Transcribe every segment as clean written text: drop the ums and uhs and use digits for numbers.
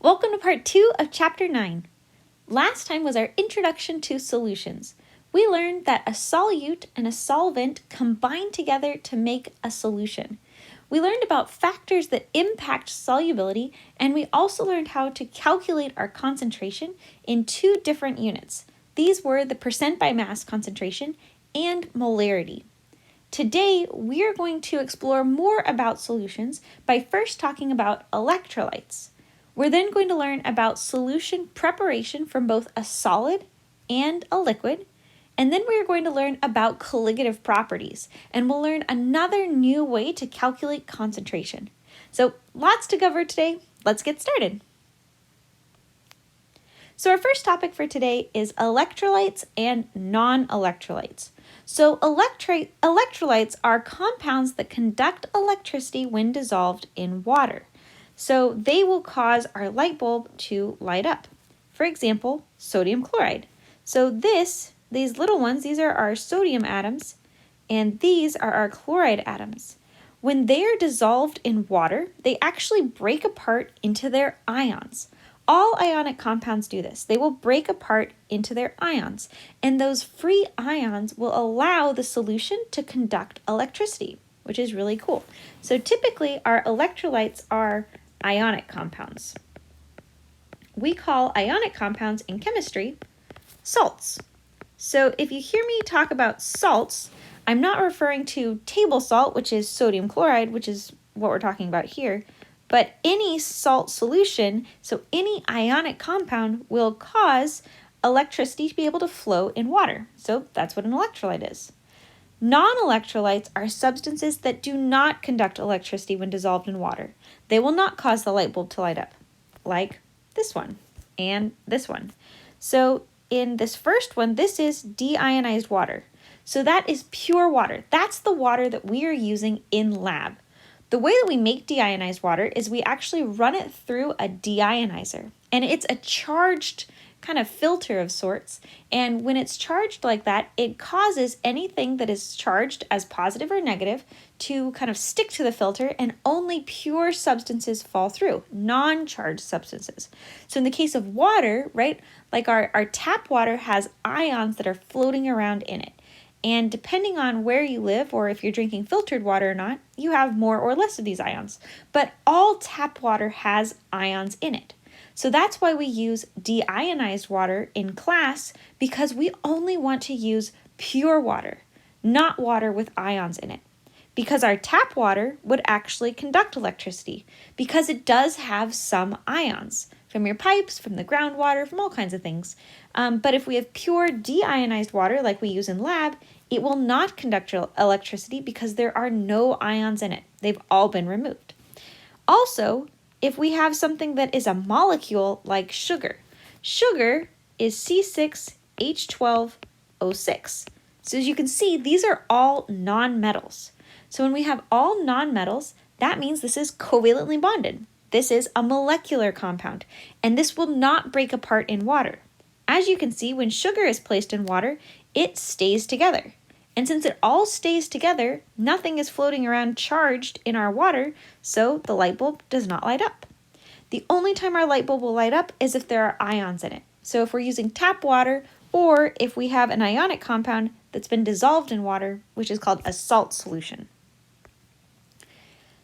Welcome to part 2 of chapter 9. Last time was our introduction to solutions. We learned that a solute and a solvent combine together to make a solution. We learned about factors that impact solubility, and we also learned how to calculate our concentration in 2 different units. These were the percent by mass concentration and molarity. Today, we are going to explore more about solutions by first talking about electrolytes. We're then going to learn about solution preparation from both a solid and a liquid, and then we are going to learn about colligative properties, and we'll learn another new way to calculate concentration. So lots to cover today. Let's get started. So our first topic for today is electrolytes and non-electrolytes. So electrolytes are compounds that conduct electricity when dissolved in water. So they will cause our light bulb to light up. For example, sodium chloride. So these little ones, these are our sodium atoms, and these are our chloride atoms. When they are dissolved in water, they actually break apart into their ions. All ionic compounds do this. They will break apart into their ions, and those free ions will allow the solution to conduct electricity, which is really cool. So typically, our electrolytes are ionic compounds. We call ionic compounds in chemistry salts. So if you hear me talk about salts, I'm not referring to table salt, which is sodium chloride, which is what we're talking about here, but any salt solution, so any ionic compound, will cause electricity to be able to flow in water. So that's what an electrolyte is. Non-electrolytes are substances that do not conduct electricity when dissolved in water. They will not cause the light bulb to light up, like this one and this one. So in this first one, this is deionized water. So that is pure water. That's the water that we are using in lab. The way that we make deionized water is we actually run it through a deionizer, and it's a charged kind of filter of sorts, and when it's charged like that, it causes anything that is charged as positive or negative to kind of stick to the filter, and only pure substances fall through, non-charged substances. So in the case of water, right, like our tap water has ions that are floating around in it. And depending on where you live, or if you're drinking filtered water or not, you have more or less of these ions. But all tap water has ions in it. So that's why we use deionized water in class, because we only want to use pure water, not water with ions in it. Because our tap water would actually conduct electricity, because it does have some ions from your pipes, from the groundwater, from all kinds of things. But if we have pure deionized water like we use in lab, it will not conduct electricity because there are no ions in it. They've all been removed. Also, if we have something that is a molecule like sugar, sugar is C6H12O6. So as you can see, these are all nonmetals. So when we have all nonmetals, that means this is covalently bonded. This is a molecular compound, and this will not break apart in water. As you can see, when sugar is placed in water, it stays together. And since it all stays together, nothing is floating around charged in our water, so the light bulb does not light up. The only time our light bulb will light up is if there are ions in it. So if we're using tap water, or if we have an ionic compound that's been dissolved in water, which is called a salt solution.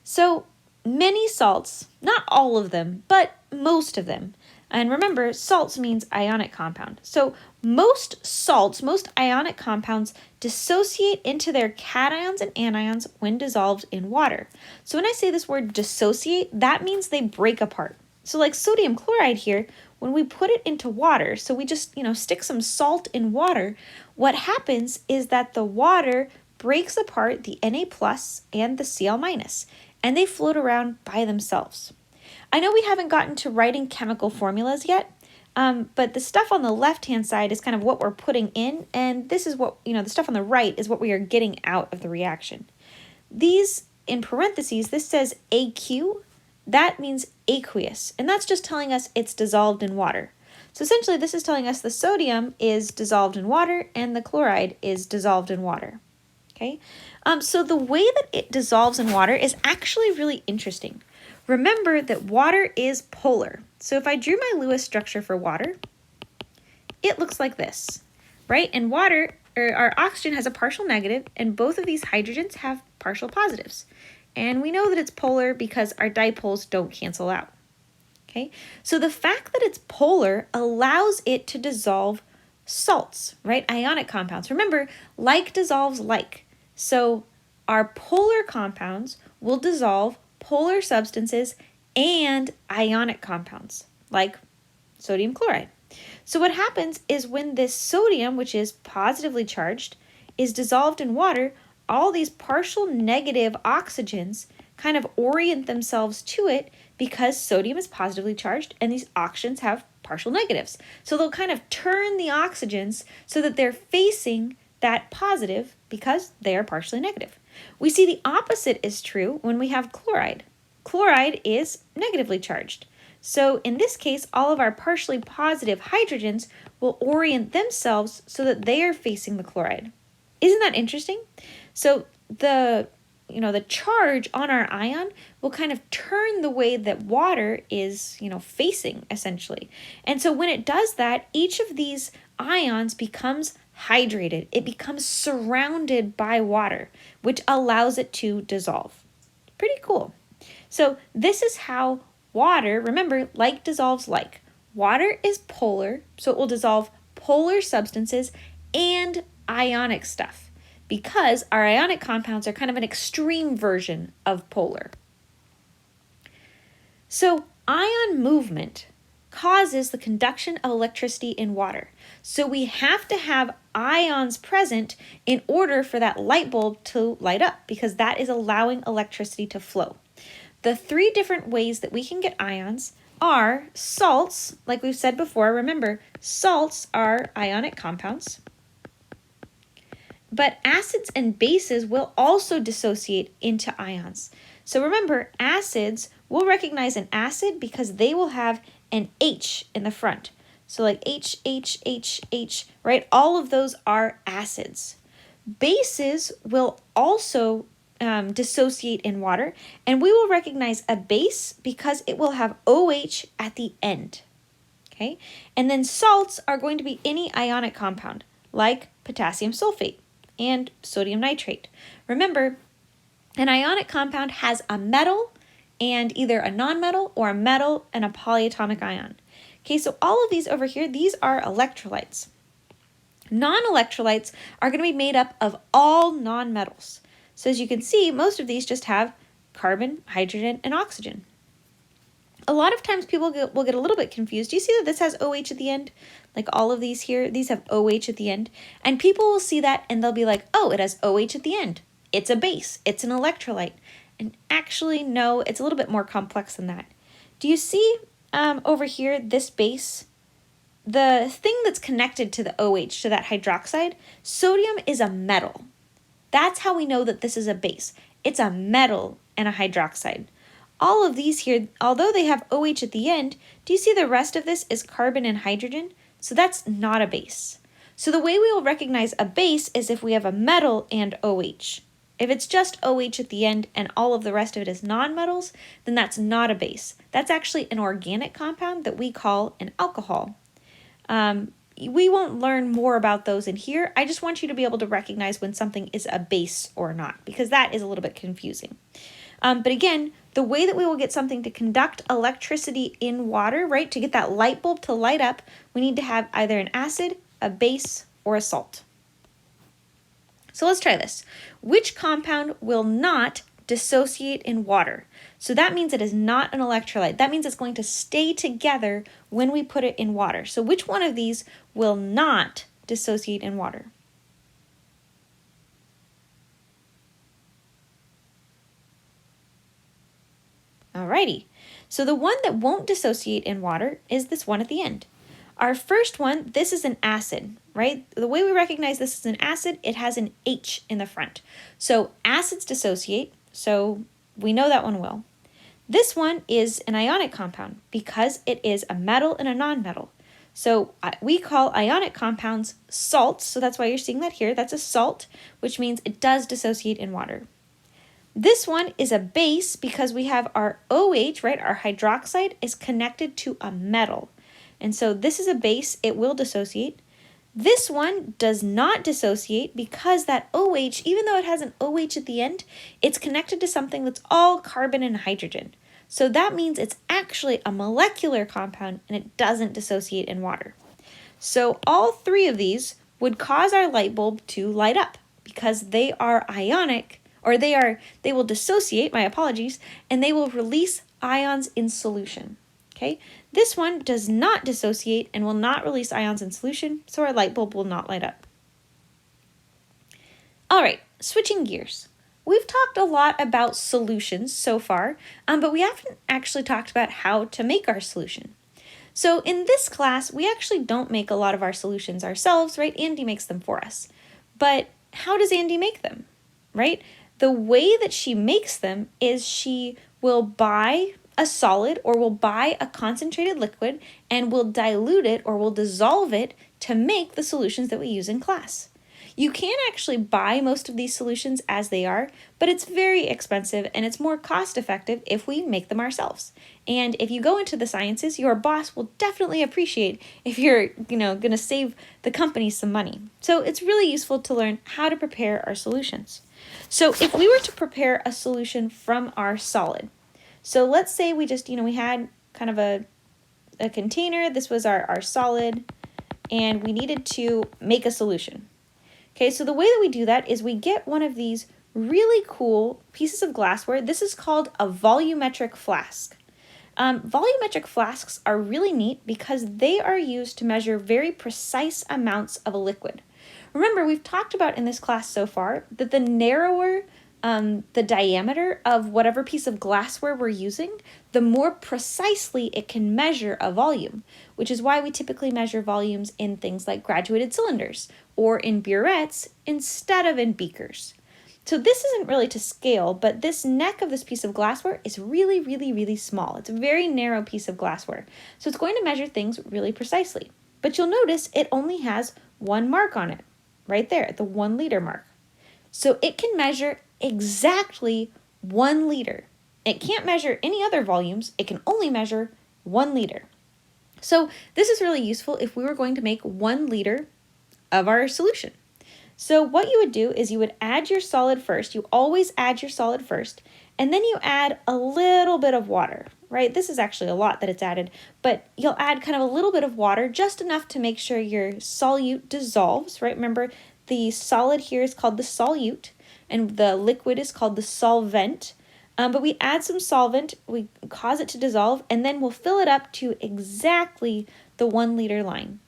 So many salts, not all of them, but most of them. And remember, salts means ionic compound. So most salts, most ionic compounds dissociate into their cations and anions when dissolved in water. So when I say this word dissociate, that means they break apart. So like sodium chloride here, when we put it into water, so we just, stick some salt in water, what happens is that the water breaks apart the Na+ and the Cl-, and they float around by themselves. I know we haven't gotten to writing chemical formulas yet, but the stuff on the left-hand side is kind of what we're putting in, and this is what, the stuff on the right is what we are getting out of the reaction. These, in parentheses, this says AQ, that means aqueous, and that's just telling us it's dissolved in water. So essentially, this is telling us the sodium is dissolved in water and the chloride is dissolved in water. Okay, so the way that it dissolves in water is actually really interesting. Remember that water is polar. So if I drew my Lewis structure for water, it looks like this, right? And water, or our oxygen has a partial negative, and both of these hydrogens have partial positives. And we know that it's polar because our dipoles don't cancel out. Okay, so the fact that it's polar allows it to dissolve salts, right? Ionic compounds. Remember, like dissolves like. So our polar compounds will dissolve polar substances and ionic compounds, like sodium chloride. So what happens is when this sodium, which is positively charged, is dissolved in water, all these partial negative oxygens kind of orient themselves to it because sodium is positively charged and these oxygens have partial negatives. So they'll kind of turn the oxygens so that they're facing that positive because they are partially negative. We see the opposite is true when we have chloride. Chloride is negatively charged. So in this case, all of our partially positive hydrogens will orient themselves so that they are facing the chloride. Isn't that interesting? So the charge on our ion will kind of turn the way that water is, facing essentially. And so when it does that, each of these ions becomes hydrated. It becomes surrounded by water, which allows it to dissolve. Pretty cool. So this is how water, remember, like dissolves like. Water is polar, so it will dissolve polar substances and ionic stuff, because our ionic compounds are kind of an extreme version of polar. So ion movement causes the conduction of electricity in water. So we have to have ions present in order for that light bulb to light up, because that is allowing electricity to flow. The three different ways that we can get ions are salts, like we've said before. Remember, salts are ionic compounds. But acids and bases will also dissociate into ions. So remember, acids, we'll recognize an acid because they will have an H in the front. So like H, H, H, H, right? All of those are acids. Bases will also dissociate in water, and we will recognize a base because it will have OH at the end. Okay? And then salts are going to be any ionic compound, like potassium sulfate and sodium nitrate. Remember, an ionic compound has a metal and either a nonmetal or a metal and a polyatomic ion. Okay, so all of these over here, these are electrolytes. Non-electrolytes are going to be made up of all nonmetals. So as you can see, most of these just have carbon, hydrogen, and oxygen. A lot of times people will get a little bit confused. Do you see that this has OH at the end? Like all of these here, these have OH at the end. And people will see that and they'll be like, oh, it has OH at the end. It's a base. It's an electrolyte. And actually, no, it's a little bit more complex than that. Do you see over here, this base? The thing that's connected to the OH, to that hydroxide, sodium is a metal. That's how we know that this is a base. It's a metal and a hydroxide. All of these here, although they have OH at the end, do you see the rest of this is carbon and hydrogen? So that's not a base. So the way we will recognize a base is if we have a metal and OH. If it's just OH at the end and all of the rest of it is nonmetals, then that's not a base. That's actually an organic compound that we call an alcohol. We won't learn more about those in here. I just want you to be able to recognize when something is a base or not, because that is a little bit confusing. But again, the way that we will get something to conduct electricity in water, right, to get that light bulb to light up, we need to have either an acid, a base, or a salt. So let's try this. Which compound will not dissociate in water? So that means it is not an electrolyte. That means it's going to stay together when we put it in water. So which one of these will not dissociate in water? Alrighty. So the one that won't dissociate in water is this one at the end. Our first one, this is an acid, right? The way we recognize this is an acid, it has an H in the front. So acids dissociate, so we know that one will. This one is an ionic compound because it is a metal and a nonmetal. So we call ionic compounds salts, so that's why you're seeing that here. That's a salt, which means it does dissociate in water. This one is a base because we have our OH, right? Our hydroxide is connected to a metal. And so this is a base, it will dissociate. This one does not dissociate because that OH, even though it has an OH at the end, it's connected to something that's all carbon and hydrogen. So that means it's actually a molecular compound and it doesn't dissociate in water. So all three of these would cause our light bulb to light up because they are ionic, or they will dissociate, my apologies, and they will release ions in solution. Okay, this one does not dissociate and will not release ions in solution, so our light bulb will not light up. All right, switching gears. We've talked a lot about solutions so far, but we haven't actually talked about how to make our solution. So in this class, we actually don't make a lot of our solutions ourselves, right? Andy makes them for us. But how does Andy make them, right? The way that she makes them is she will buy a solid or will buy a concentrated liquid and will dilute it or will dissolve it to make the solutions that we use in class. You can actually buy most of these solutions as they are, but it's very expensive and it's more cost effective if we make them ourselves. And if you go into the sciences, your boss will definitely appreciate if you're, going to save the company some money. So it's really useful to learn how to prepare our solutions. So if we were to prepare a solution from our solid, so let's say we just, we had kind of a container, this was our solid, and we needed to make a solution. Okay, so the way that we do that is we get one of these really cool pieces of glassware. This is called a volumetric flask. Volumetric flasks are really neat because they are used to measure very precise amounts of a liquid. Remember, we've talked about in this class so far that the narrower the diameter of whatever piece of glassware we're using, the more precisely it can measure a volume, which is why we typically measure volumes in things like graduated cylinders or in burettes instead of in beakers. So this isn't really to scale, but this neck of this piece of glassware is really, really, really small. It's a very narrow piece of glassware. So it's going to measure things really precisely. But you'll notice it only has one mark on it, right there at the 1 liter mark. So it can measure exactly 1 liter. It can't measure any other volumes. It can only measure 1 liter. So this is really useful if we were going to make 1 liter of our solution. So what you would do is you would add your solid first. You always add your solid first, and then you add a little bit of water, right? This is actually a lot that it's added, but you'll add kind of a little bit of water, just enough to make sure your solute dissolves, right? Remember, the solid here is called the solute, and the liquid is called the solvent. But we add some solvent, we cause it to dissolve, and then we'll fill it up to exactly the 1 liter line.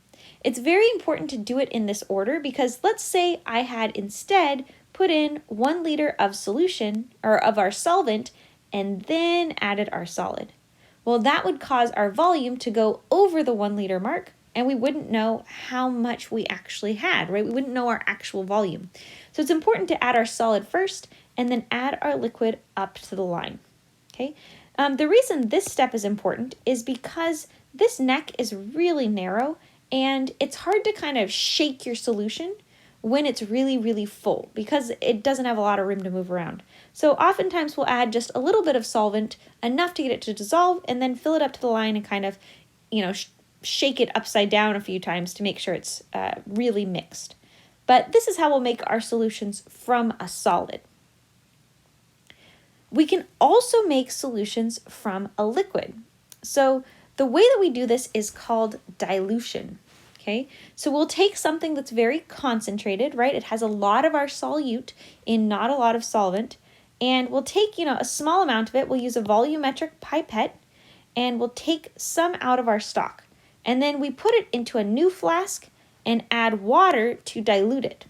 It's very important to do it in this order because let's say I had instead put in 1 liter of solution or of our solvent and then added our solid. Well, that would cause our volume to go over the 1 liter mark and we wouldn't know how much we actually had, right? We wouldn't know our actual volume. So it's important to add our solid first and then add our liquid up to the line, okay? The reason this step is important is because this neck is really narrow and it's hard to kind of shake your solution when it's really, really full because it doesn't have a lot of room to move around. So oftentimes we'll add just a little bit of solvent, enough to get it to dissolve, and then fill it up to the line and kind of, shake it upside down a few times to make sure it's really mixed. But this is how we'll make our solutions from a solid. We can also make solutions from a liquid. So the way that we do this is called dilution, okay? So we'll take something that's very concentrated, right? It has a lot of our solute in not a lot of solvent, and we'll take, a small amount of it. We'll use a volumetric pipette, and we'll take some out of our stock. And then we put it into a new flask and add water to dilute it.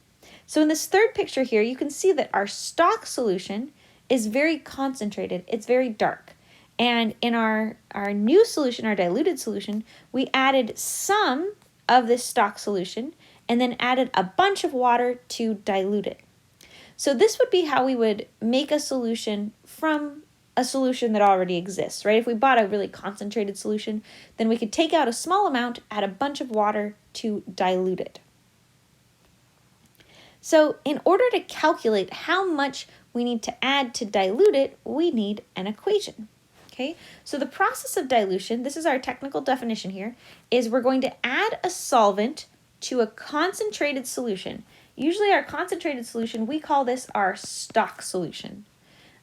So in this third picture here, you can see that our stock solution is very concentrated. It's very dark. And in our new solution, our diluted solution, we added some of this stock solution and then added a bunch of water to dilute it. So this would be how we would make a solution from a solution that already exists, right? If we bought a really concentrated solution, then we could take out a small amount, add a bunch of water to dilute it. So in order to calculate how much we need to add to dilute it, we need an equation. Okay, so the process of dilution, this is our technical definition here, is we're going to add a solvent to a concentrated solution. Usually our concentrated solution, we call this our stock solution.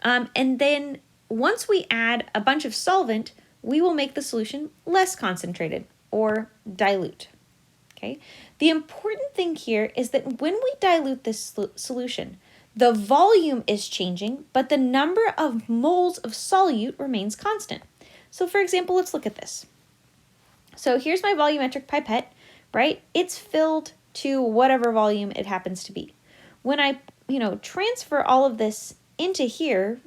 And then once we add a bunch of solvent, we will make the solution less concentrated or dilute. Okay, the important thing here is that when we dilute this solution, the volume is changing, but the number of moles of solute remains constant. So for example, let's look at this. So here's my volumetric pipette, right? It's filled to whatever volume it happens to be. When I, transfer all of this into here,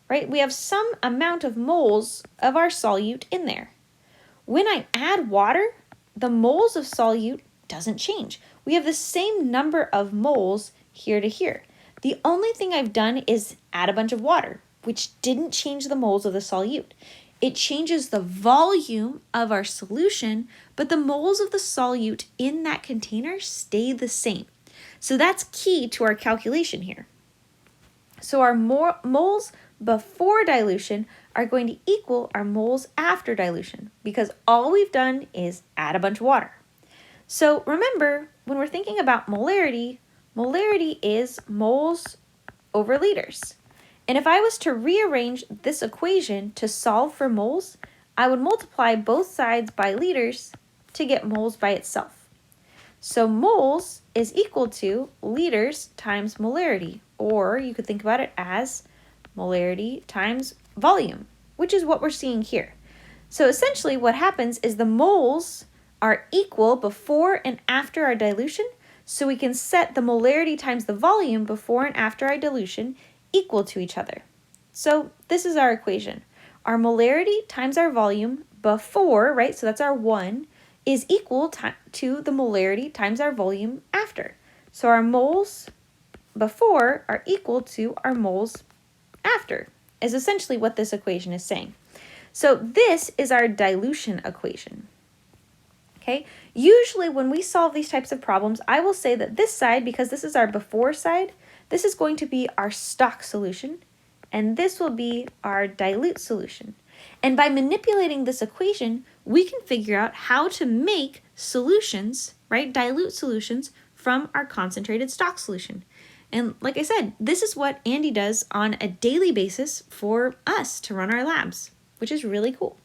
right, we have some amount of moles of our solute in there. When I add water, the moles of solute doesn't change. We have the same number of moles here to here. The only thing I've done is add a bunch of water, which didn't change the moles of the solute. It changes the volume of our solution, but the moles of the solute in that container stay the same. So that's key to our calculation here. So our moles before dilution are going to equal our moles after dilution because all we've done is add a bunch of water. So remember, when we're thinking about molarity, molarity is moles over liters. And if I was to rearrange this equation to solve for moles, I would multiply both sides by liters to get moles by itself. So moles is equal to liters times molarity, or you could think about it as molarity times volume, which is what we're seeing here. So essentially what happens is the moles are equal before and after our dilution, so we can set the molarity times the volume before and after our dilution equal to each other. So this is our equation. Our molarity times our volume before, right, so that's our 1, is equal to the molarity times our volume after. So our moles before are equal to our moles after, is essentially what this equation is saying. So this is our dilution equation. Okay, usually when we solve these types of problems, I will say that this side, because this is our before side, this is going to be our stock solution, and this will be our dilute solution. And by manipulating this equation, we can figure out how to make solutions, right, dilute solutions from our concentrated stock solution. And like I said, this is what Andy does on a daily basis for us to run our labs, which is really cool.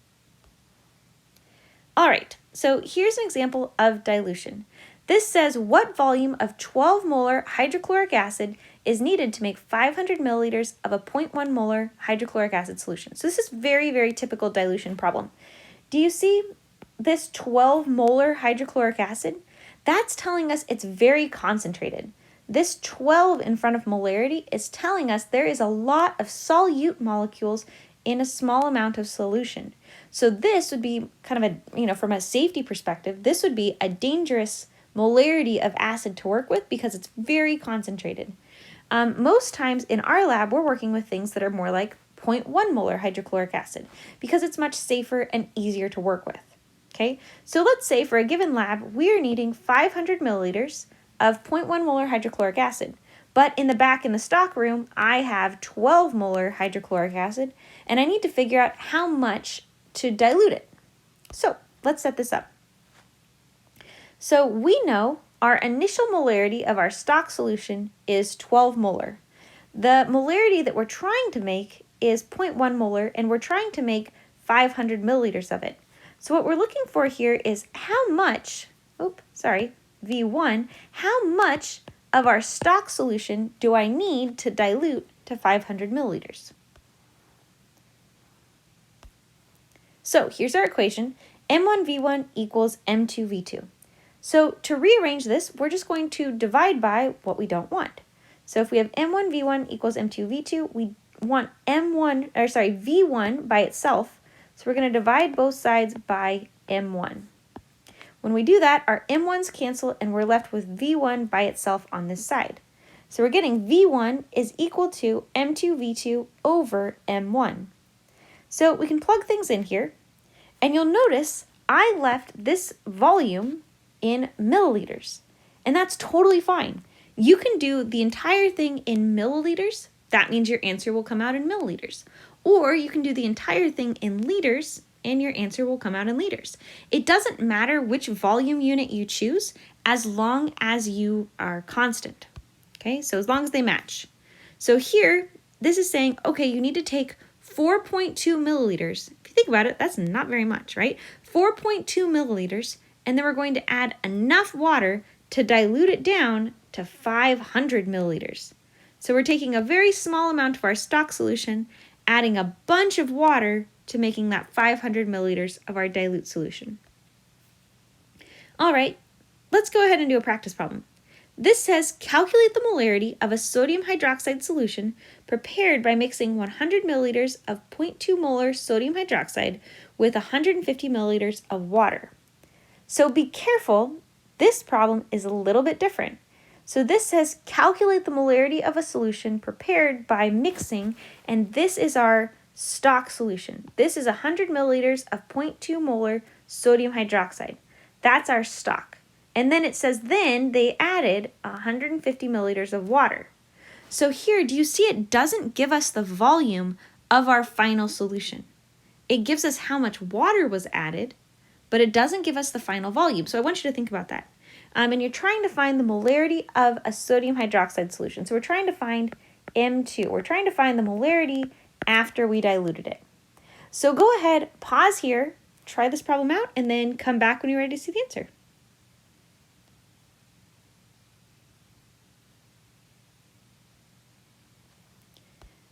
All right, so here's an example of dilution. This says what volume of 12 molar hydrochloric acid is needed to make 500 milliliters of a 0.1 molar hydrochloric acid solution. So this is very, very typical dilution problem. Do you see this 12 molar hydrochloric acid? That's telling us it's very concentrated. This 12 in front of molarity is telling us there is a lot of solute molecules in a small amount of solution. So this would be kind of a, from a safety perspective, this would be a dangerous molarity of acid to work with because it's very concentrated. Most times in our lab, we're working with things that are more like 0.1 molar hydrochloric acid because it's much safer and easier to work with. Okay, so let's say for a given lab, we're needing 500 milliliters of 0.1 molar hydrochloric acid. But in the back in the stock room, I have 12 molar hydrochloric acid, and I need to figure out how much to dilute it. So let's set this up. So we know our initial molarity of our stock solution is 12 molar. The molarity that we're trying to make is 0.1 molar, and we're trying to make 500 milliliters of it. So what we're looking for here is how much, V1, how much of our stock solution do I need to dilute to 500 milliliters? So here's our equation, M1V1 equals M2V2. So to rearrange this, we're just going to divide by what we don't want. So if we have M1V1 equals M2V2, we want V1 by itself. So we're going to divide both sides by M1. When we do that, our M1s cancel and we're left with V1 by itself on this side. So we're getting V1 is equal to M2V2 over M1. So we can plug things in here, and you'll notice I left this volume in milliliters, and that's totally fine. You can do the entire thing in milliliters. That means your answer will come out in milliliters. Or you can do the entire thing in liters and your answer will come out in liters. It doesn't matter which volume unit you choose as long as you are constant. Okay, so as long as they match. So here, this is saying, okay, you need to take 4.2 milliliters. If you think about it, that's not very much, right? 4.2 milliliters, and then we're going to add enough water to dilute it down to 500 milliliters. So we're taking a very small amount of our stock solution, adding a bunch of water to making that 500 milliliters of our dilute solution. All right, let's go ahead and do a practice problem. This says calculate the molarity of a sodium hydroxide solution prepared by mixing 100 milliliters of 0.2 molar sodium hydroxide with 150 milliliters of water. So be careful, this problem is a little bit different. So this says calculate the molarity of a solution prepared by mixing, and this is our stock solution. This is 100 milliliters of 0.2 molar sodium hydroxide. That's our stock. And then it says then they added 150 milliliters of water. So here, do you see it doesn't give us the volume of our final solution? It gives us how much water was added, but it doesn't give us the final volume. So I want you to think about that. And you're trying to find the molarity of a sodium hydroxide solution. So we're trying to find M2. We're trying to find the molarity after we diluted it. So go ahead, pause here, try this problem out, and then come back when you're ready to see the answer.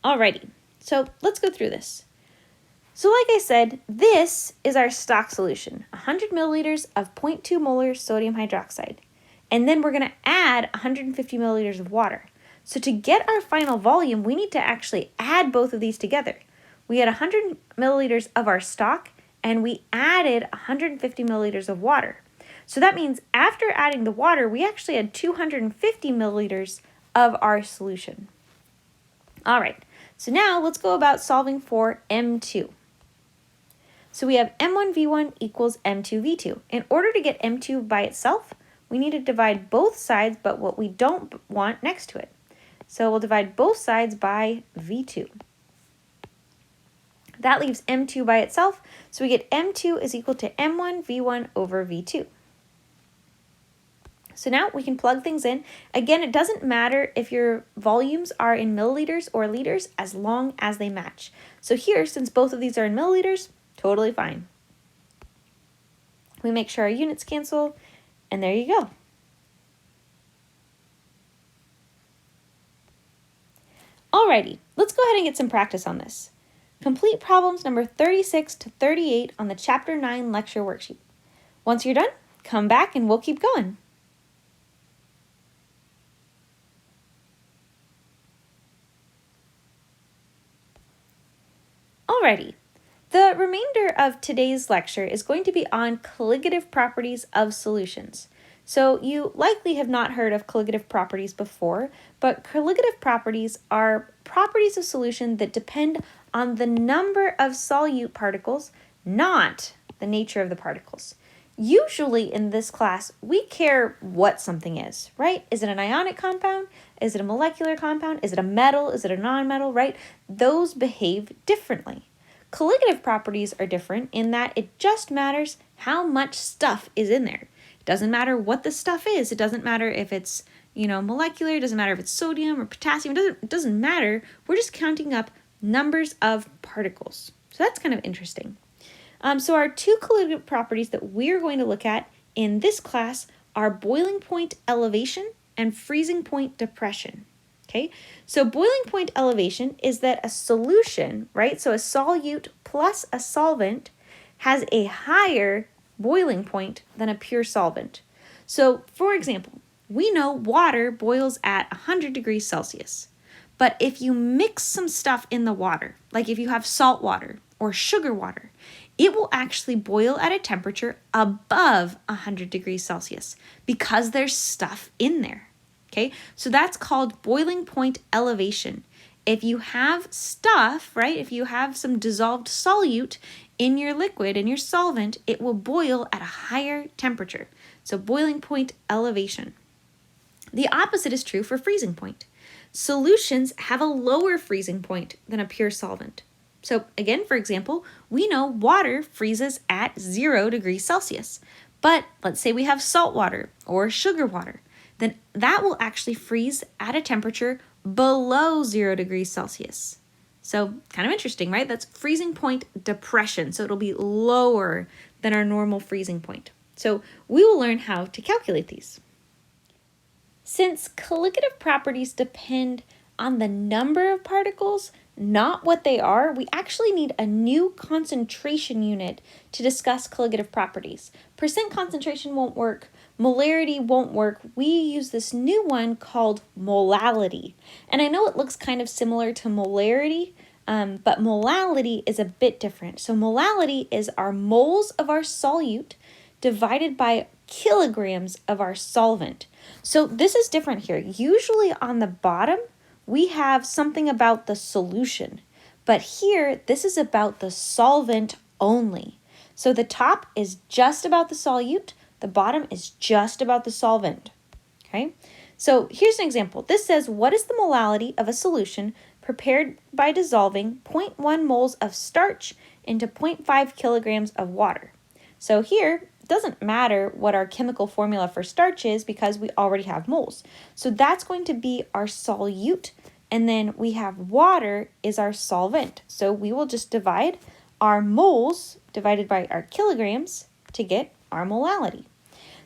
Alrighty, so let's go through this. So like I said, this is our stock solution, 100 milliliters of 0.2 molar sodium hydroxide. And then we're going to add 150 milliliters of water. So to get our final volume, we need to actually add both of these together. We had 100 milliliters of our stock, and we added 150 milliliters of water. So that means after adding the water, we actually had 250 milliliters of our solution. All right, so now let's go about solving for M2. So we have M1V1 equals M2V2. In order to get M2 by itself, we need to divide both sides, but what we don't want next to it. So we'll divide both sides by V2. That leaves M2 by itself, so we get M2 is equal to M1V1 over V2. So now we can plug things in. Again, it doesn't matter if your volumes are in milliliters or liters as long as they match. So here, since both of these are in milliliters, totally fine. We make sure our units cancel, and there you go. Alrighty, let's go ahead and get some practice on this. Complete problems number 36 to 38 on the Chapter 9 lecture worksheet. Once you're done, come back and we'll keep going. Alrighty, the remainder of today's lecture is going to be on colligative properties of solutions. So you likely have not heard of colligative properties before, but colligative properties are properties of solution that depend on the number of solute particles, not the nature of the particles. Usually in this class, we care what something is, right? Is it an ionic compound? Is it a molecular compound? Is it a metal? Is it a non-metal, right? Those behave differently. Colligative properties are different in that it just matters how much stuff is in there. It doesn't matter what the stuff is. It doesn't matter if it's, molecular. It doesn't matter if it's sodium or potassium. It doesn't matter. We're just counting up numbers of particles. So that's kind of interesting. So our two colligative properties that we're going to look at in this class are boiling point elevation and freezing point depression. Okay, so boiling point elevation is that a solution, right, so a solute plus a solvent has a higher boiling point than a pure solvent. So, for example, we know water boils at 100 degrees Celsius. But if you mix some stuff in the water, like if you have salt water or sugar water, it will actually boil at a temperature above 100 degrees Celsius because there's stuff in there. Okay, so that's called boiling point elevation. If you have stuff, right, if you have some dissolved solute in your liquid, in your solvent, it will boil at a higher temperature. So boiling point elevation. The opposite is true for freezing point. Solutions have a lower freezing point than a pure solvent. So again, for example, we know water freezes at 0 degrees Celsius. But let's say we have salt water or sugar water, then that will actually freeze at a temperature below 0 degrees Celsius. So kind of interesting, right? That's freezing point depression. So it'll be lower than our normal freezing point. So we will learn how to calculate these. Since colligative properties depend on the number of particles, not what they are, we actually need a new concentration unit to discuss colligative properties. Percent concentration won't work. Molarity won't work. We use this new one called molality. And I know it looks kind of similar to molarity, but molality is a bit different. So molality is our moles of our solute divided by kilograms of our solvent. So this is different here. Usually on the bottom, we have something about the solution, but here this is about the solvent only. So the top is just about the solute, the bottom is just about the solvent, okay? So here's an example. This says, what is the molality of a solution prepared by dissolving 0.1 moles of starch into 0.5 kilograms of water? So here, it doesn't matter what our chemical formula for starch is because we already have moles. So that's going to be our solute, and then we have water is our solvent. So we will just divide our moles divided by our kilograms to get our molality.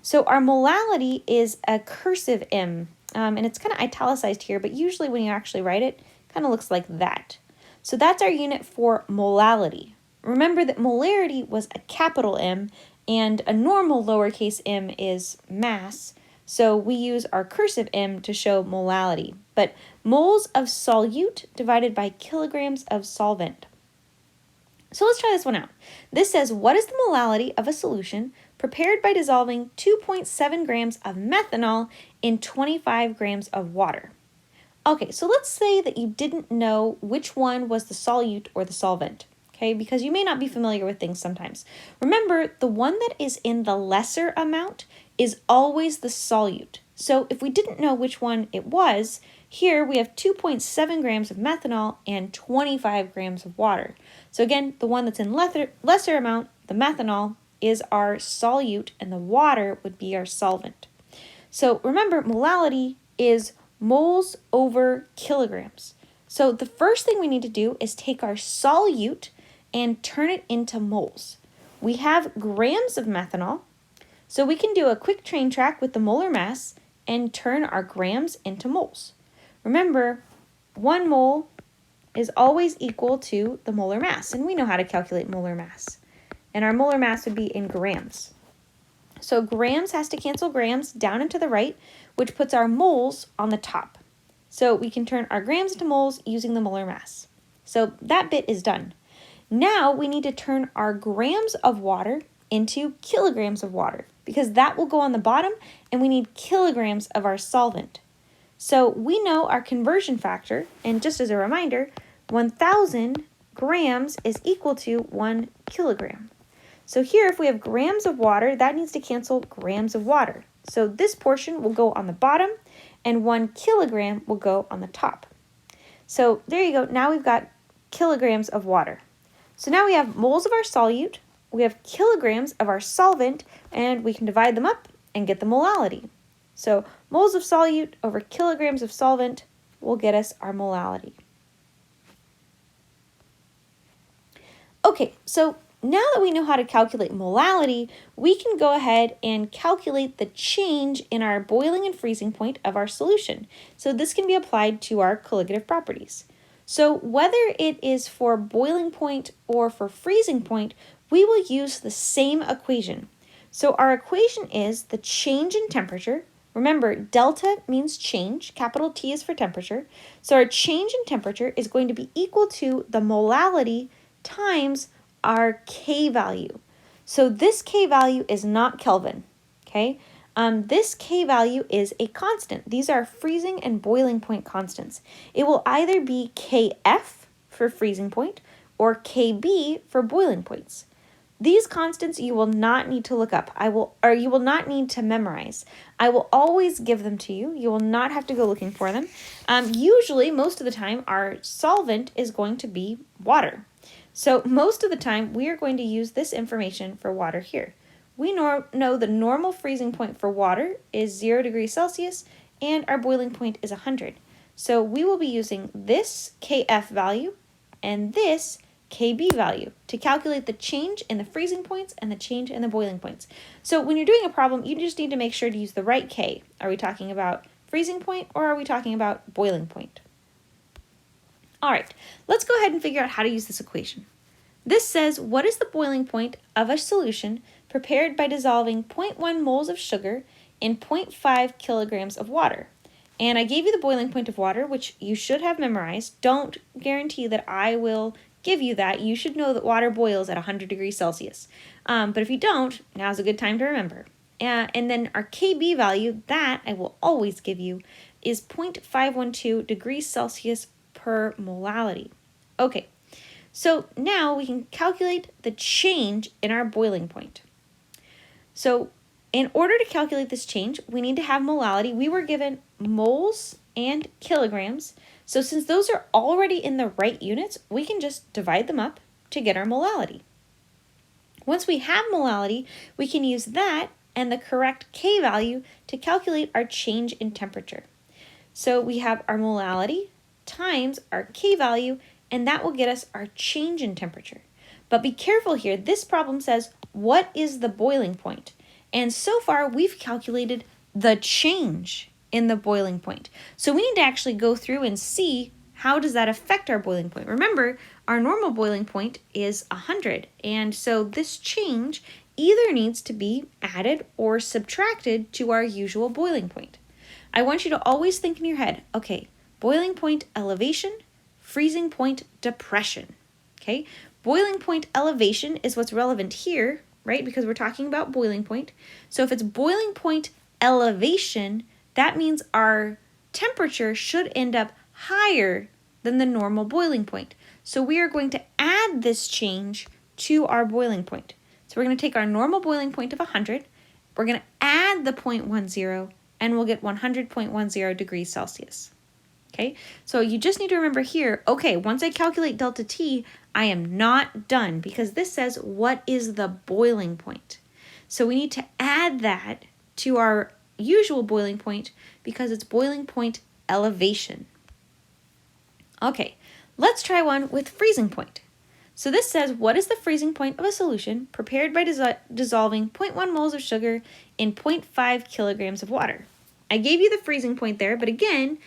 So our molality is a cursive M, and it's kind of italicized here, but usually when you actually write it, it kind of looks like that. So that's our unit for molality. Remember that molarity was a capital M, and a normal lowercase m is mass, so we use our cursive M to show molality. But moles of solute divided by kilograms of solvent. So let's try this one out. This says, what is the molality of a solution prepared by dissolving 2.7 grams of methanol in 25 grams of water? Okay, so let's say that you didn't know which one was the solute or the solvent, okay, because you may not be familiar with things sometimes. Remember, the one that is in the lesser amount is always the solute. So if we didn't know which one it was, here we have 2.7 grams of methanol and 25 grams of water. So again, the one that's in lesser amount, the methanol, is our solute, and the water would be our solvent. So remember, molality is moles over kilograms. So the first thing we need to do is take our solute and turn it into moles. We have grams of methanol, so we can do a quick train track with the molar mass and turn our grams into moles. Remember, 1 mole is always equal to the molar mass, and we know how to calculate molar mass. And our molar mass would be in grams. So grams has to cancel grams down and to the right, which puts our moles on the top. So we can turn our grams into moles using the molar mass. So that bit is done. Now we need to turn our grams of water into kilograms of water, because that will go on the bottom, and we need kilograms of our solvent. So we know our conversion factor, and just as a reminder, 1,000 grams is equal to 1 kilogram. So here, if we have grams of water, that needs to cancel grams of water. So this portion will go on the bottom, and 1 kilogram will go on the top. So there you go. Now we've got kilograms of water. So now we have moles of our solute, we have kilograms of our solvent, and we can divide them up and get the molality. So moles of solute over kilograms of solvent will get us our molality. Okay, so now that we know how to calculate molality, we can go ahead and calculate the change in our boiling and freezing point of our solution. So this can be applied to our colligative properties. So whether it is for boiling point or for freezing point, we will use the same equation. So our equation is the change in temperature. Remember, delta means change. Capital T is for temperature. So our change in temperature is going to be equal to the molality times our K value. So this K value is not Kelvin, okay? This K value is a constant. These are freezing and boiling point constants. It will either be Kf for freezing point or Kb for boiling points. These constants you will not need to look up. You will not need to memorize. I will always give them to you. You will not have to go looking for them. Usually, most of the time, our solvent is going to be water. So most of the time, we are going to use this information for water here. We know the normal freezing point for water is 0 degrees Celsius, and our boiling point is 100. So we will be using this Kf value and this Kb value to calculate the change in the freezing points and the change in the boiling points. So when you're doing a problem, you just need to make sure to use the right K. Are we talking about freezing point or are we talking about boiling point? All right, let's go ahead and figure out how to use this equation. This says, what is the boiling point of a solution prepared by dissolving 0.1 moles of sugar in 0.5 kilograms of water? And I gave you the boiling point of water, which you should have memorized. Don't guarantee that I will give you that. You should know that water boils at 100 degrees Celsius. But if you don't, now's a good time to remember. And then our Kb value, that I will always give you, is 0.512 degrees Celsius per molality. Okay, so now we can calculate the change in our boiling point. So in order to calculate this change, we need to have molality. We were given moles and kilograms. So since those are already in the right units, we can just divide them up to get our molality. Once we have molality, we can use that and the correct K value to calculate our change in temperature. So we have our molality times our K value, and that will get us our change in temperature. But be careful here. This problem says, what is the boiling point? And so far, we've calculated the change in the boiling point. So we need to actually go through and see how does that affect our boiling point. Remember, our normal boiling point is 100. And so this change either needs to be added or subtracted to our usual boiling point. I want you to always think in your head, okay, boiling point elevation, freezing point depression, okay? Boiling point elevation is what's relevant here, right? Because we're talking about boiling point. So if it's boiling point elevation, that means our temperature should end up higher than the normal boiling point. So we are going to add this change to our boiling point. So we're going to take our normal boiling point of 100, we're going to add the 0.10, and we'll get 100.10 degrees Celsius. Okay, so you just need to remember here, okay, once I calculate delta T, I am not done because this says what is the boiling point. So we need to add that to our usual boiling point because it's boiling point elevation. Okay, let's try one with freezing point. So this says what is the freezing point of a solution prepared by dissolving 0.1 moles of sugar in 0.5 kilograms of water. I gave you the freezing point there, but again,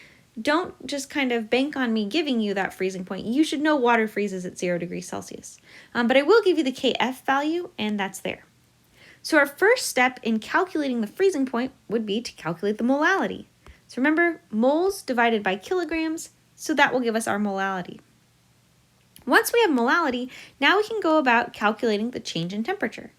don't just kind of bank on me giving you that freezing point. You should know water freezes at 0 degrees Celsius. But I will give you the Kf value, and that's there. So our first step in calculating the freezing point would be to calculate the molality. So remember, moles divided by kilograms, so that will give us our molality. Once we have molality, now we can go about calculating the change in temperature.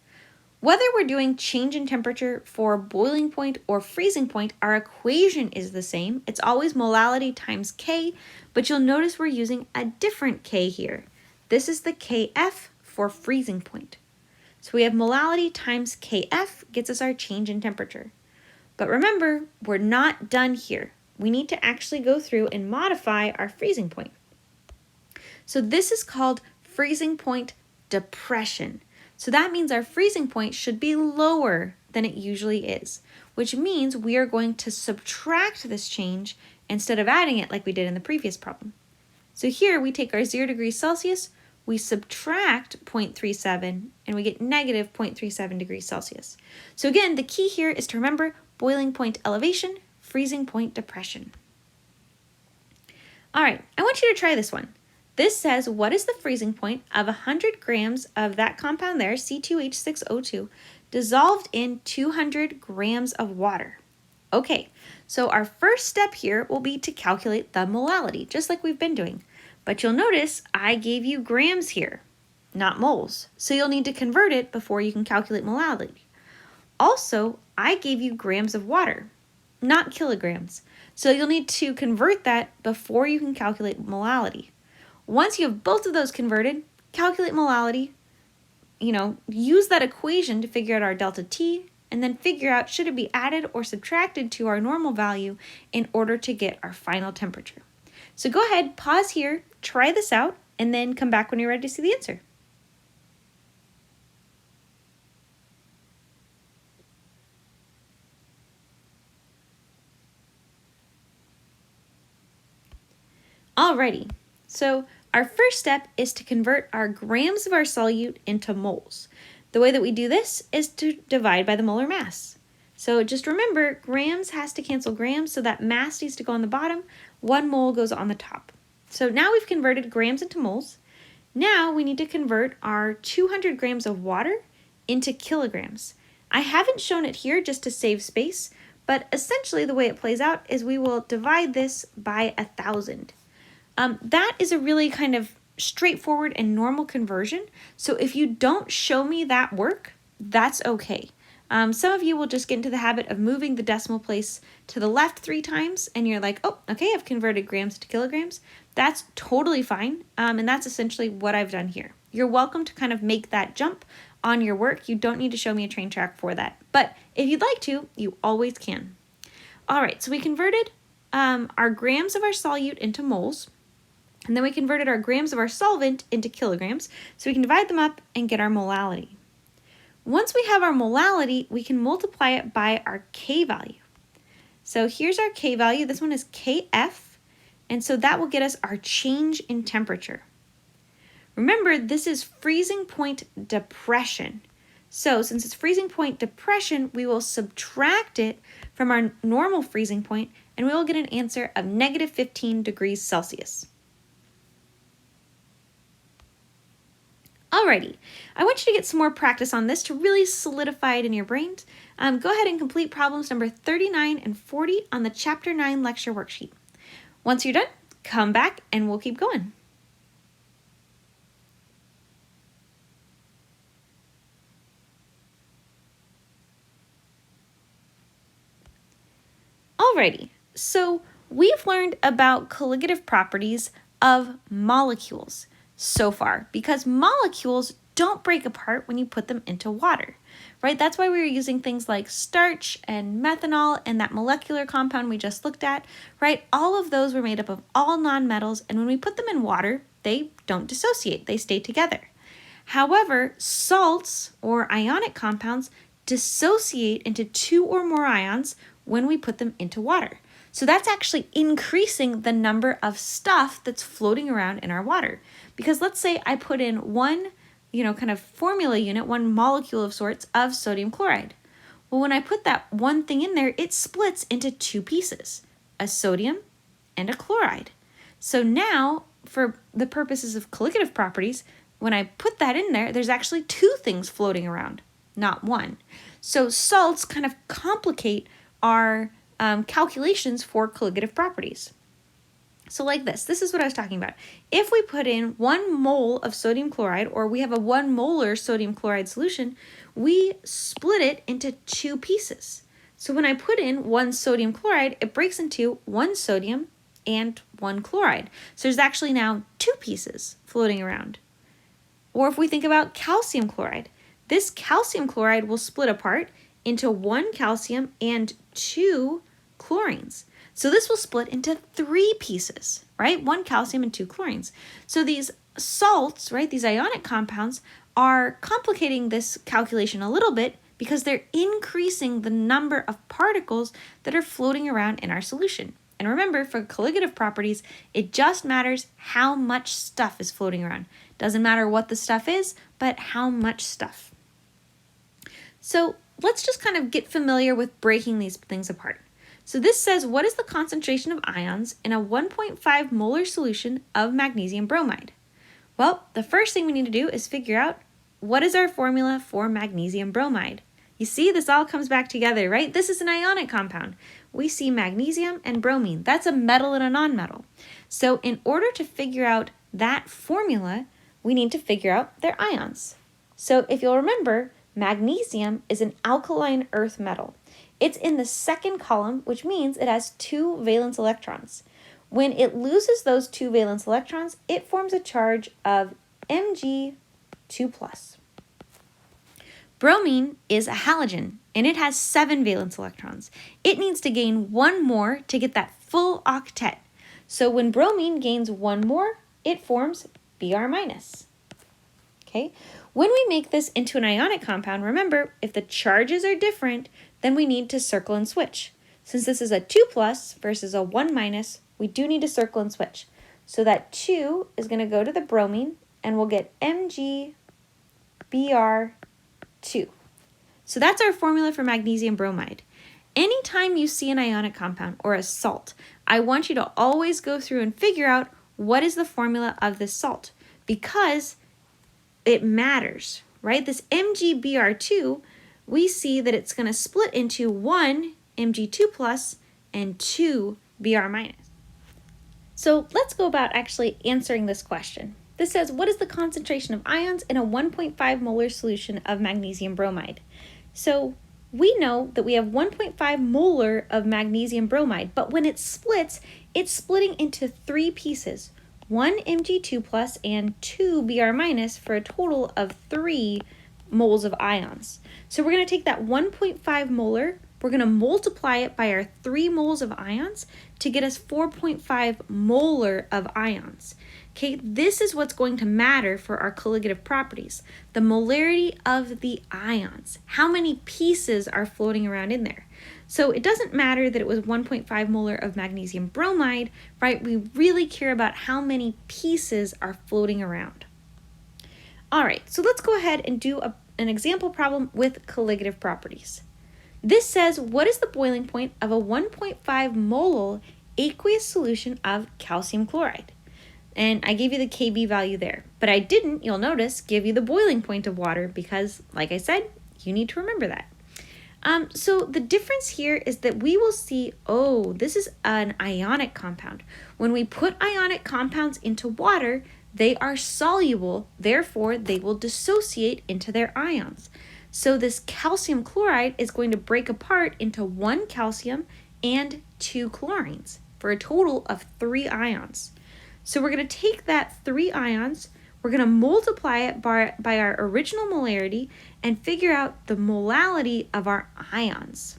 Whether we're doing change in temperature for boiling point or freezing point, our equation is the same. It's always molality times K, but you'll notice we're using a different K here. This is the Kf for freezing point. So we have molality times Kf gets us our change in temperature. But remember, we're not done here. We need to actually go through and modify our freezing point. So this is called freezing point depression. So that means our freezing point should be lower than it usually is, which means we are going to subtract this change instead of adding it like we did in the previous problem. So here we take our 0 degrees Celsius, we subtract 0.37, and we get negative 0.37 degrees Celsius. So again, the key here is to remember boiling point elevation, freezing point depression. All right, I want you to try this one. This says, what is the freezing point of 100 grams of that compound there, C2H6O2, dissolved in 200 grams of water? Okay, so our first step here will be to calculate the molality, just like we've been doing. But you'll notice I gave you grams here, not moles. So you'll need to convert it before you can calculate molality. Also, I gave you grams of water, not kilograms. So you'll need to convert that before you can calculate molality. Once you have both of those converted, calculate molality, use that equation to figure out our delta T, and then figure out should it be added or subtracted to our normal value in order to get our final temperature. So go ahead, pause here, try this out, and then come back when you're ready to see the answer. Alrighty, so our first step is to convert our grams of our solute into moles. The way that we do this is to divide by the molar mass. So just remember, grams has to cancel grams, so that mass needs to go on the bottom, 1 mole goes on the top. So now we've converted grams into moles. Now we need to convert our 200 grams of water into kilograms. I haven't shown it here just to save space, but essentially the way it plays out is we will divide this by 1,000. That is a really kind of straightforward and normal conversion. So if you don't show me that work, that's okay. Some of you will just get into the habit of moving the decimal place to the left 3 times, and you're like, oh, okay, I've converted grams to kilograms. That's totally fine, and that's essentially what I've done here. You're welcome to kind of make that jump on your work. You don't need to show me a train track for that. But if you'd like to, you always can. All right, so we converted our grams of our solute into moles. And then we converted our grams of our solvent into kilograms, so we can divide them up and get our molality. Once we have our molality, we can multiply it by our K value. So here's our K value. This one is KF, and so that will get us our change in temperature. Remember, this is freezing point depression. So since it's freezing point depression, we will subtract it from our normal freezing point, and we will get an answer of negative 15 degrees Celsius. Alrighty, I want you to get some more practice on this to really solidify it in your brains. Go ahead and complete problems number 39 and 40 on the Chapter 9 lecture worksheet. Once you're done, come back and we'll keep going. Alrighty, so we've learned about colligative properties of molecules so far, because molecules don't break apart when you put them into water, right? That's why we were using things like starch and methanol and that molecular compound we just looked at, right? All of those were made up of all nonmetals, and when we put them in water, they don't dissociate, they stay together. However, salts or ionic compounds dissociate into 2 or more ions when we put them into water. So that's actually increasing the number of stuff that's floating around in our water. Because let's say I put in one, kind of formula unit, one molecule of sorts of sodium chloride. Well, when I put that one thing in there, it splits into 2 pieces, a sodium and a chloride. So now, for the purposes of colligative properties, when I put that in there, there's actually 2 things floating around, not 1. So salts kind of complicate our calculations for colligative properties. So like this is what I was talking about. If we put in 1 mole of sodium chloride, or we have a 1 molar sodium chloride solution, we split it into 2 pieces. So when I put in 1 sodium chloride, it breaks into 1 sodium and 1 chloride. So there's actually now 2 pieces floating around. Or if we think about calcium chloride, this calcium chloride will split apart into 1 calcium and 2 chlorines. So this will split into 3 pieces, right? 1 calcium and 2 chlorines. So these salts, right, these ionic compounds are complicating this calculation a little bit because they're increasing the number of particles that are floating around in our solution. And remember, for colligative properties, it just matters how much stuff is floating around. Doesn't matter what the stuff is, but how much stuff. So let's just kind of get familiar with breaking these things apart. So this says, what is the concentration of ions in a 1.5 molar solution of magnesium bromide? Well, the first thing we need to do is figure out what is our formula for magnesium bromide. You see, this all comes back together, right? This is an ionic compound. We see magnesium and bromine. That's a metal and a nonmetal. So in order to figure out that formula, we need to figure out their ions. So if you'll remember, magnesium is an alkaline earth metal. It's in the second column, which means it has 2 valence electrons. When it loses those 2 valence electrons, it forms a charge of Mg2+. Bromine is a halogen, and it has 7 valence electrons. It needs to gain 1 more to get that full octet. So when bromine gains 1 more, it forms Br-. Okay? When we make this into an ionic compound, remember, if the charges are different, then we need to circle and switch. Since this is a 2+ versus a 1-, we do need to circle and switch. So that 2 is going to go to the bromine, and we'll get MgBr2. So that's our formula for magnesium bromide. Anytime you see an ionic compound or a salt, I want you to always go through and figure out what is the formula of this salt, because it matters, right? This MgBr2, we see that it's going to split into 1 Mg2+ and 2 Br-. So let's go about actually answering this question. This says, what is the concentration of ions in a 1.5 molar solution of magnesium bromide? So we know that we have 1.5 molar of magnesium bromide, but when it splits, it's splitting into 3 pieces, 1 Mg2+ and 2 Br- for a total of 3 moles of ions. So we're going to take that 1.5 molar, we're going to multiply it by our 3 moles of ions to get us 4.5 molar of ions. Okay, this is what's going to matter for our colligative properties, the molarity of the ions, how many pieces are floating around in there. So it doesn't matter that it was 1.5 molar of magnesium bromide, right? We really care about how many pieces are floating around. All right, so let's go ahead and do an example problem with colligative properties. This says, what is the boiling point of a 1.5 mole aqueous solution of calcium chloride? And I gave you the Kb value there, but I didn't, you'll notice, give you the boiling point of water because, like I said, you need to remember that. So the difference here is that we will see, oh, this is an ionic compound. When we put ionic compounds into water, they are soluble, therefore they will dissociate into their ions. So this calcium chloride is going to break apart into 1 calcium and 2 chlorines for a total of 3 ions. So we're going to take that 3 ions, we're going to multiply it by our original molarity and figure out the molality of our ions.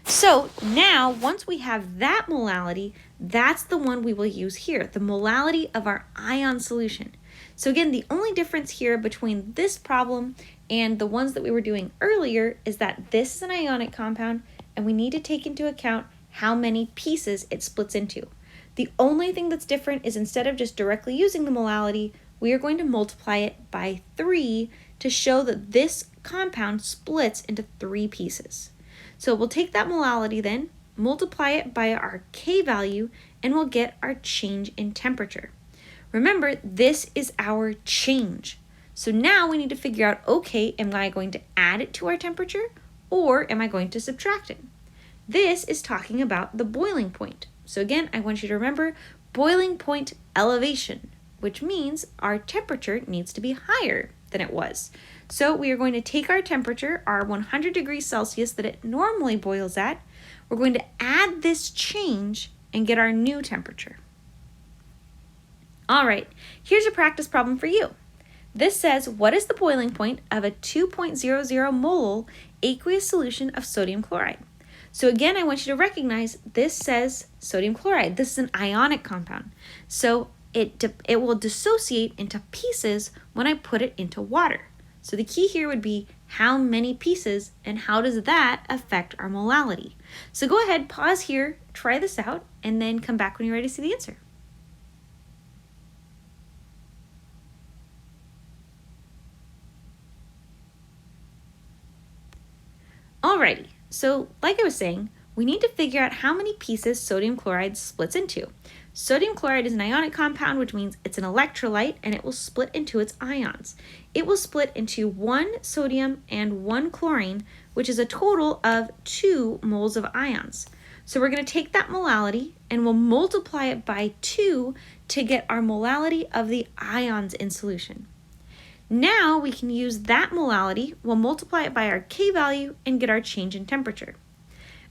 So now, once we have that molality, that's the one we will use here, the molality of our ion solution. So again, the only difference here between this problem and the ones that we were doing earlier is that this is an ionic compound and we need to take into account how many pieces it splits into. The only thing that's different is instead of just directly using the molality, we are going to multiply it by 3 to show that this compound splits into 3 pieces. So we'll take that molality then, multiply it by our K value, and we'll get our change in temperature. Remember, this is our change. So now we need to figure out, okay, am I going to add it to our temperature or am I going to subtract it? This is talking about the boiling point. So again, I want you to remember boiling point elevation, which means our temperature needs to be higher than it was. So we are going to take our temperature, our 100 degrees Celsius that it normally boils at, we're going to add this change and get our new temperature. All right, here's a practice problem for you. This says, what is the boiling point of a 2.00 mole aqueous solution of sodium chloride? So again, I want you to recognize this says sodium chloride. This is an ionic compound. So it will dissociate into pieces when I put it into water. So the key here would be how many pieces and how does that affect our molality? So go ahead, pause here, try this out, and then come back when you're ready to see the answer. Alrighty, so like I was saying, we need to figure out how many pieces sodium chloride splits into. Sodium chloride is an ionic compound, which means it's an electrolyte and it will split into its ions. It will split into 1 sodium and 1 chlorine, which is a total of 2 moles of ions. So we're going to take that molality and we'll multiply it by 2 to get our molality of the ions in solution. Now we can use that molality, we'll multiply it by our K value and get our change in temperature.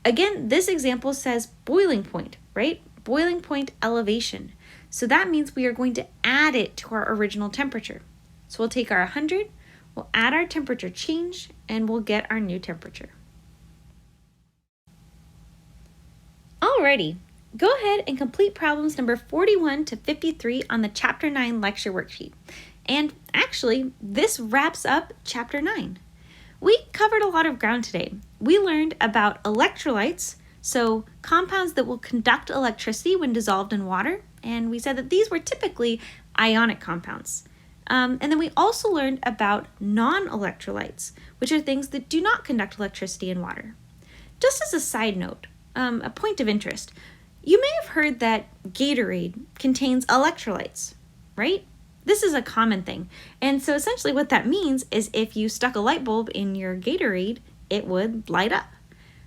Again, this example says boiling point, right? Boiling point elevation. So that means we are going to add it to our original temperature. So we'll take our 100, We'll add our temperature change and we'll get our new temperature. Alrighty, go ahead and complete problems number 41 to 53 on the Chapter 9 lecture worksheet. And actually, this wraps up Chapter 9. We covered a lot of ground today. We learned about electrolytes, so compounds that will conduct electricity when dissolved in water, and we said that these were typically ionic compounds. And then we also learned about non-electrolytes, which are things that do not conduct electricity in water. Just as a side note, a point of interest, you may have heard that Gatorade contains electrolytes, right? This is a common thing. And so essentially what that means is if you stuck a light bulb in your Gatorade, it would light up.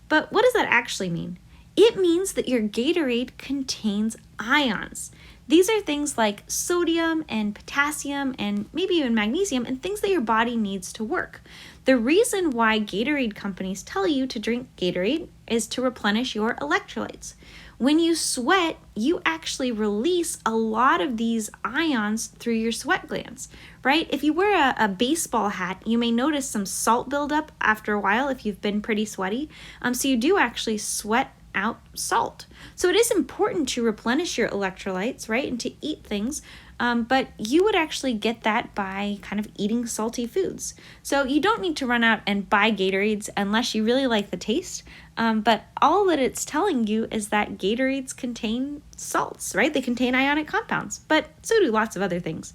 But what does that actually mean? It means that your Gatorade contains ions. These are things like sodium and potassium and maybe even magnesium and things that your body needs to work. The reason why Gatorade companies tell you to drink Gatorade is to replenish your electrolytes. When you sweat, you actually release a lot of these ions through your sweat glands, right? If you wear a baseball hat, you may notice some salt buildup after a while if you've been pretty sweaty. So you do actually sweat out salt. So it is important to replenish your electrolytes, right? And to eat things, but you would actually get that by kind of eating salty foods. So you don't need to run out and buy Gatorades unless you really like the taste. But all that it's telling you is that Gatorades contain salts, right? They contain ionic compounds, but so do lots of other things.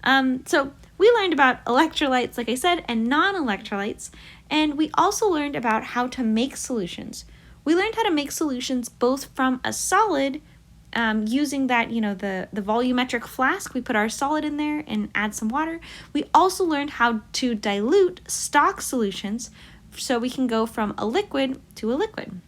So we learned about electrolytes, like I said, and non-electrolytes, and we also learned about how to make solutions. We learned how to make solutions both from a solid, using that, the volumetric flask. We put our solid in there and add some water. We also learned how to dilute stock solutions so we can go from a liquid to a liquid.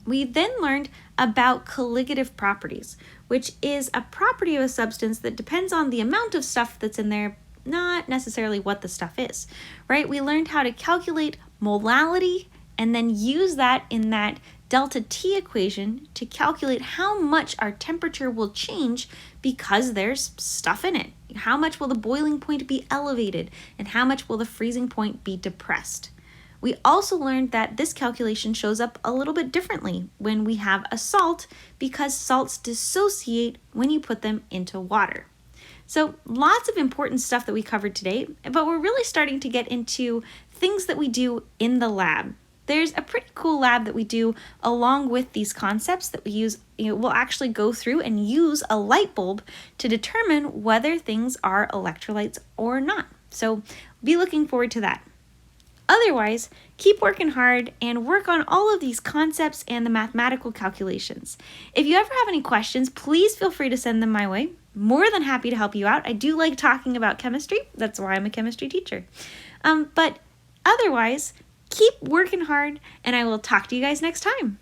We then learned about colligative properties, which is a property of a substance that depends on the amount of stuff that's in there, not necessarily what the stuff is, right? We learned how to calculate molality and then use that in that delta T equation to calculate how much our temperature will change because there's stuff in it. How much will the boiling point be elevated and how much will the freezing point be depressed? We also learned that this calculation shows up a little bit differently when we have a salt because salts dissociate when you put them into water. So lots of important stuff that we covered today, but we're really starting to get into things that we do in the lab. There's a pretty cool lab that we do along with these concepts that we use. We'll actually go through and use a light bulb to determine whether things are electrolytes or not. So be looking forward to that. Otherwise, keep working hard and work on all of these concepts and the mathematical calculations. If you ever have any questions, please feel free to send them my way. More than happy to help you out. I do like talking about chemistry. That's why I'm a chemistry teacher. But otherwise, keep working hard, and I will talk to you guys next time.